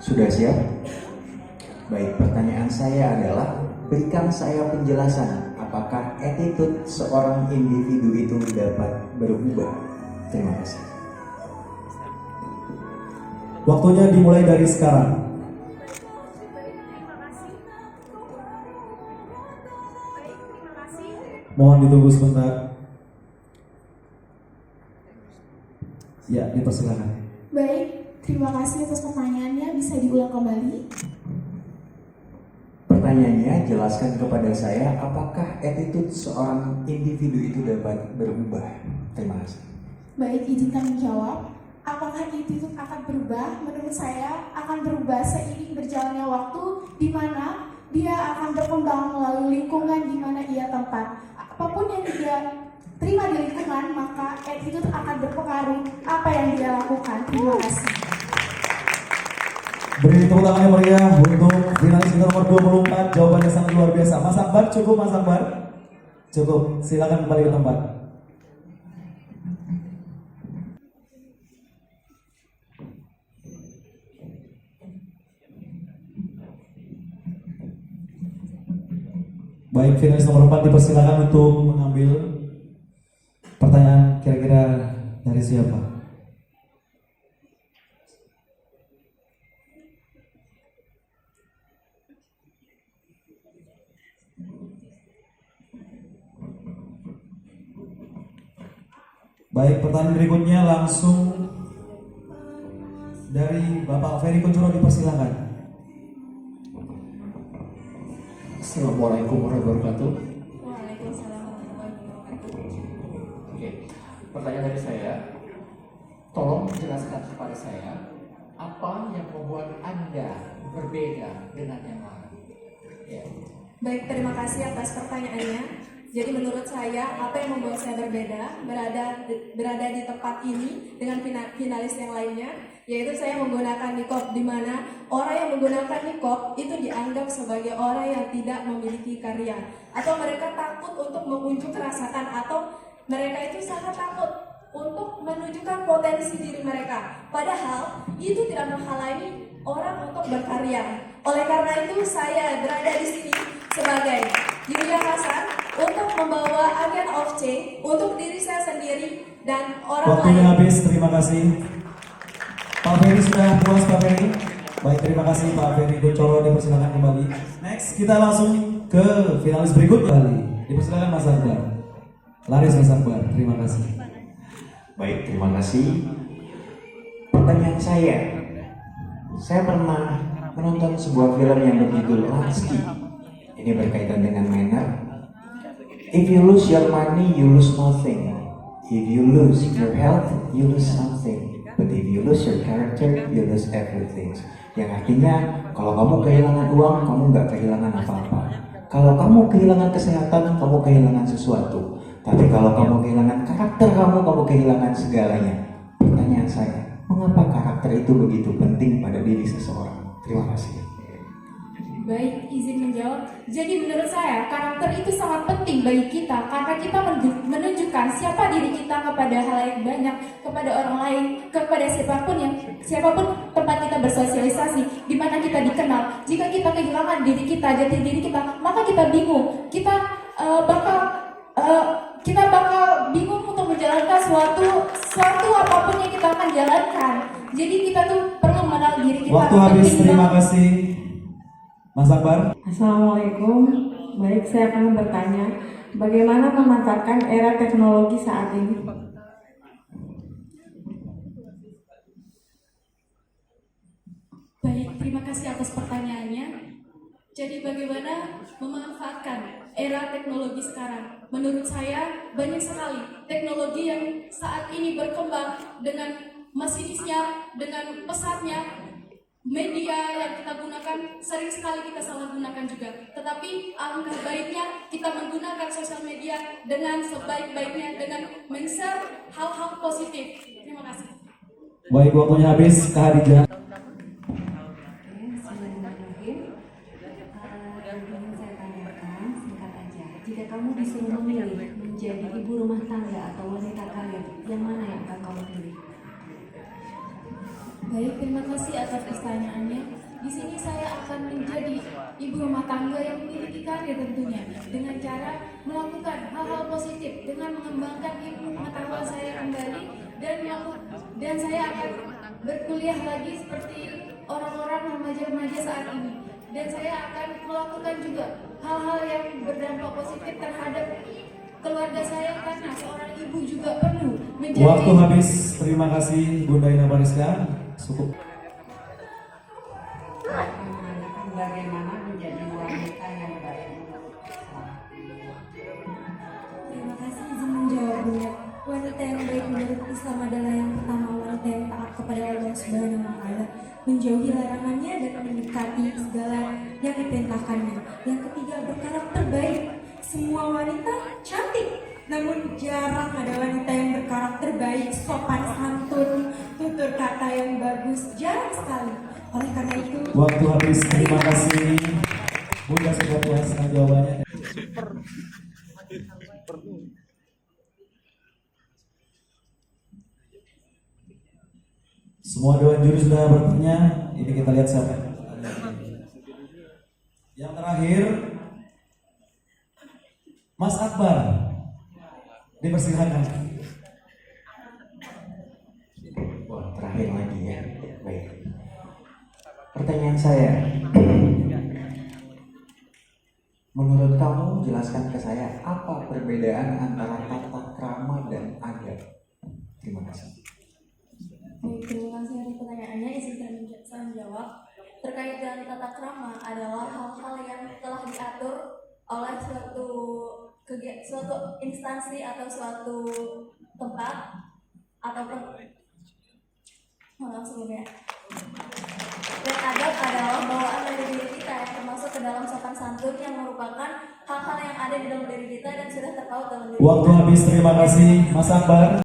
Sudah siap? Baik, pertanyaan saya adalah berikan saya penjelasan apakah attitude seorang individu itu dapat berubah. Terima kasih. Waktunya dimulai dari sekarang. Mohon ditunggu sebentar. Ya, dipersilakan. Baik, terima kasih atas pertanyaannya. Bisa diulang kembali? Pertanyaannya, jelaskan kepada saya apakah attitude seorang individu itu dapat berubah. Terima kasih. Baik, izinkan menjawab. Apakah attitude akan berubah? Menurut saya akan berubah seiring berjalannya waktu, di mana dia akan berkembang melalui lingkungan di mana ia tempat. Apapun yang dia terima di lingkungan, maka attitude akan berpengaruh apa yang dia lakukan. Terima kasih. Beri tepuk tangan yang meriah untuk finalis kita nomor 24. Jawabannya sangat luar biasa. Mas Akbar, cukup Mas Akbar? Cukup, silakan kembali ke tempat. Baik, finalis nomor 4 dipersilakan untuk mengambil pertanyaan kira-kira dari siapa? Baik, pertanyaan berikutnya langsung dari Bapak Ferry Kuncoro, dipersilakan. Assalamualaikum warahmatullahi wabarakatuh. Waalaikumsalam warahmatullahi wabarakatuh. Oke, pertanyaan dari saya, tolong jelaskan kepada saya apa yang membuat Anda berbeda dengan yang lain. Ya. Baik, terima kasih atas pertanyaannya. Jadi menurut saya, apa yang membuat saya berbeda berada di tempat ini dengan finalis yang lainnya, yaitu saya menggunakan niqab, di mana orang yang menggunakan niqab itu dianggap sebagai orang yang tidak memiliki karya, atau mereka takut untuk mengunjuk rasakan, atau mereka itu sangat takut untuk menunjukkan potensi diri mereka. Padahal itu tidak menghalangi orang untuk berkarya. Oleh karena itu saya berada di sini sebagai Yulia Hasan untuk membawa agen of change untuk diri saya sendiri dan orang Waktunya lain. habis, terima kasih. Pak Ferry sudah puas, Pak Ferry? Baik, terima kasih Pak Ferry Kuncoro, dipersilakan kembali. Next, kita langsung ke finalis berikutnya. Dipersilakan Mas Akbar. Laris Mas Akbar, terima kasih. Baik, terima kasih. Pertanyaan saya pernah menonton sebuah film yang berjudul Lansky. Ini berkaitan dengan manner. If you lose your money, you lose nothing. If you lose your health, you lose something. But if you lose your character, you lose everything. Yang artinya, kalau kamu kehilangan uang, kamu nggak kehilangan apa-apa. Kalau kamu kehilangan kesehatan, kamu kehilangan sesuatu. Tapi kalau kamu kehilangan karakter kamu kehilangan segalanya. Pertanyaan saya, mengapa karakter itu begitu penting pada diri seseorang? Terima kasih. Baik, izin menjawab. Jadi menurut saya karakter itu sangat penting bagi kita karena kita menunjukkan siapa diri kita kepada halayak banyak, kepada orang lain, kepada siapapun tempat kita bersosialisasi, di mana kita dikenal. Jika kita kehilangan diri kita, jati diri kita, maka kita bingung. Kita bakal bingung untuk menjalankan suatu apapun yang kita akan jalankan. Jadi kita tuh perlu mengenal diri kita. Waktu habis, terima kasih. Mas Akbar. Assalamualaikum. Baik, saya akan bertanya, bagaimana memanfaatkan era teknologi saat ini? Baik, terima kasih atas pertanyaannya. Jadi bagaimana memanfaatkan era teknologi sekarang? Menurut saya banyak sekali teknologi yang saat ini berkembang dengan masinisnya, dengan pesatnya. Media yang kita gunakan sering sekali kita salah gunakan juga. Tetapi alangkah baiknya kita menggunakan sosial media dengan sebaik-baiknya, dengan men-share hal-hal positif. Terima kasih. Baik, waktunya habis. Kak Hadijah. Bismillahirrahmanirrahim. Yang saya tanyakan singkat aja, jika kamu disuruh memilih menjadi ibu rumah tangga atau wanita karir, yang mana yang akan kamu pilih? Baik, terima kasih atas pertanyaannya. Di sini saya akan menjadi ibu rumah tangga yang memiliki karir tentunya dengan cara melakukan hal-hal positif dengan mengembangkan ilmu pengetahuan saya kembali dan saya akan berkuliah lagi seperti orang-orang remaja-remaja saat ini. Dan saya akan melakukan juga hal-hal yang berdampak positif terhadap keluarga saya karena seorang ibu juga perlu menjadi. Waktu habis. Terima kasih Bunda Ina Bariska. Cukup. Bagaimana menjadi wanita yang baik? Terima kasih izin menjawab Bunda. Wanita yang baik menurut Islam adalah yang pertama wanita yang taat kepada Allah Subhanahu wa Ta'ala, menjauhi larangannya dan mendekati segala yang diperintahkannya. Yang ketiga, berkarakter baik. Semua wanita cantik, namun jarang ada wanita yang berkarakter baik, sopan santun, tutur kata yang bagus, jarang sekali. Oleh karena itu, Waktu habis. Terima kasih Bunda sudah puas dengan jawabannya. Semua dewan juri sudah bertanya. Ini kita lihat siapa. Yang terakhir, Mas Akbar. Dipersilakan. Wah, terakhir lagi ya. Baik. Pertanyaan saya. Menurut kamu, jelaskan ke saya apa perbedaan antara tata krama dan adat? Terima kasih. Baik, terima kasih atas pertanyaannya. Izinkan saya menjawab. Terkait dengan tata krama adalah hal-hal yang telah diatur oleh suatu instansi atau suatu tempat ataupun sebelumnya. Dan adat adalah bawaan dari diri kita yang termasuk ke dalam sopan santun yang merupakan hal-hal yang ada di dalam diri kita dan sudah terpaut dalam diri kita. Waktu habis. Terima kasih Mas Akbar.